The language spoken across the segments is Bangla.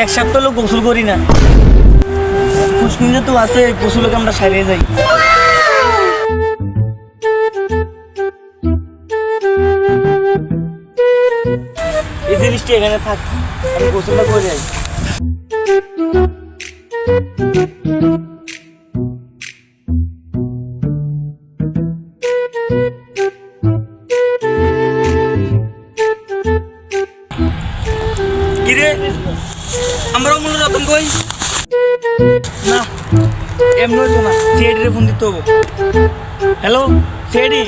এক সপ্তাহ লোক গোসল করি না, ফুসকুনি তো আছে, গোসলকে আমরা সারিয়ে যাই। এই জিনিসটি এখানে থাক, আমি গোসলটা করে যাই। কিরে আমরা মূল রতন কই না, এমন হইতো না, সিআইডি ফোন দিতে হবো। হ্যালো সিআইডি,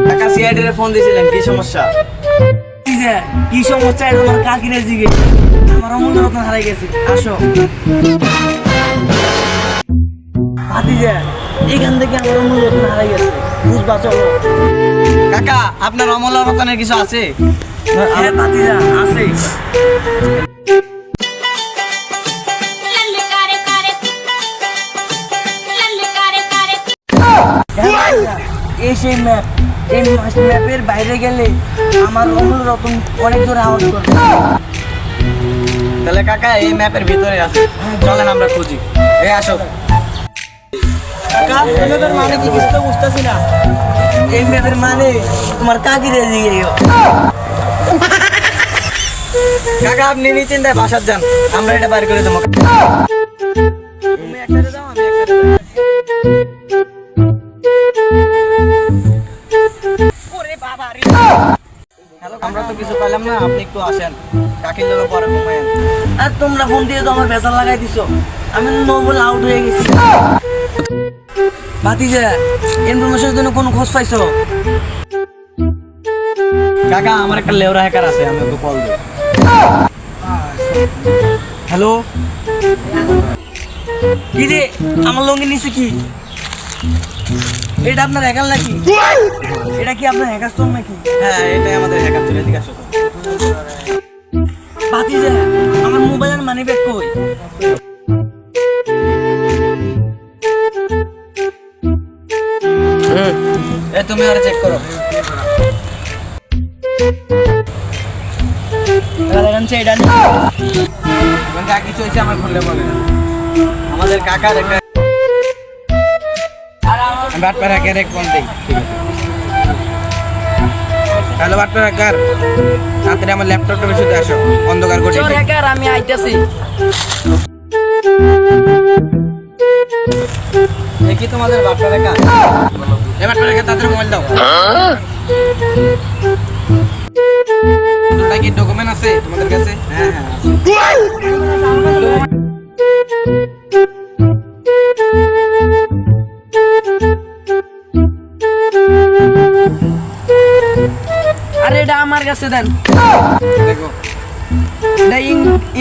কাকা সিআইডি ফোন দিয়েছিলেন, কি সমস্যা? কি সমস্যা? তোমার কাকিরে জিগে, আমার অমূল রতন হারাই গেছে, আসো। ভাতিজা এখান থেকে আমার অমূল রতন হারাই গেছে, বুঝবা চলো। কাকা আপনার অমূল রতনের কিছু আছে? হ্যাঁ ভাতিজা আছে। এই সেই ম্যাপ, এই ম্যাপের বাইরে গেলে আমার অমূল রতন অনেক জোরে আওয়াজ করে। তাহলে কাকা এই ম্যাপের ভিতরে আছে, চলেন আমরা খুঁজি। এই আসো কাকা, ম্যাপের মানে কি কিছু তো বুঝতেছি না। এই ম্যাপের মানে তোমার কাকিরে দিয়ে কাকা, আপনি নিশ্চিন্তায় বাসার যান, আমরা এটা বাইর করে দেবো। তুমি একসাথে যাও, আমি একসাথে যাই। আমরা তো কিছু পেলাম না, আপনি একটু আসেন, কাকির লোক পরে ঘুমায়েন। আর তোমরা ফোন দিয়ে তো আমার ভেজাল লাগাই দিছো, আমি নো বলে আউট হয়ে গেছি। ভাতিজা ইনফরমেশনের জন্য কোনো খোঁজ পাইছো? কাকা আমার একটা লেওরা হ্যাকার আছে, আমি ওকে কল দেব। হ্যালো, কি রে আমার লঙ্গি নিচে কি? এটা আপনার হ্যাকার নাকি? এটা কি আপনার হ্যাকার স্টোর নাকি? হ্যাঁ এটাই আমাদের হ্যাকার স্টোর, এদিকে আসো। ভাতিজা আমার মোবাইলের মানি ব্যাগ কই? এ তুমি আরে চেক করো। এটা কিছু হয়েছে আমার খুললে বলে। আমাদের কাকার একটা বাটপার হ্যাকার এক ফোন দেই। হ্যালো বাটপার হ্যাকার, তাড়াতাড়ি আমার ল্যাপটপটা বেশি আসো, অন্ধকার করে। চোর হ্যাকার আমি আইতাছি। দেখি তোমাদের বাটপার হ্যাকার। এই বাটপার হ্যাকার তাড়াতাড়ি মোবাইল দাও। তোমরা কি ডকুমেন্ট আছে তোমাদের কাছে? হ্যাঁ হ্যাঁ আছে। আরে এটা আমার কাছে দেন, দেখো এটা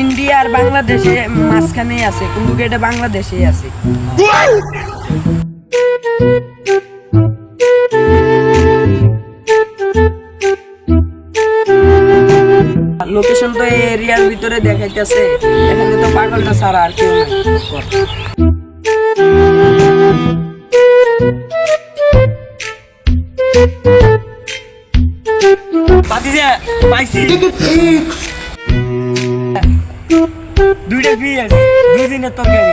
ইন্ডিয়া আর বাংলাদেশে মাঝখানেই আছে, কিন্তু এটা বাংলাদেশেই আছে। লোকেশন তো এই এরিয়ার ভিতরে দেখাইতেছে, এখানে তো পাগলটা ছাড়া আর কেউ নাই। পাইছি দুইটা পিস, 2 দিনের তরকারি।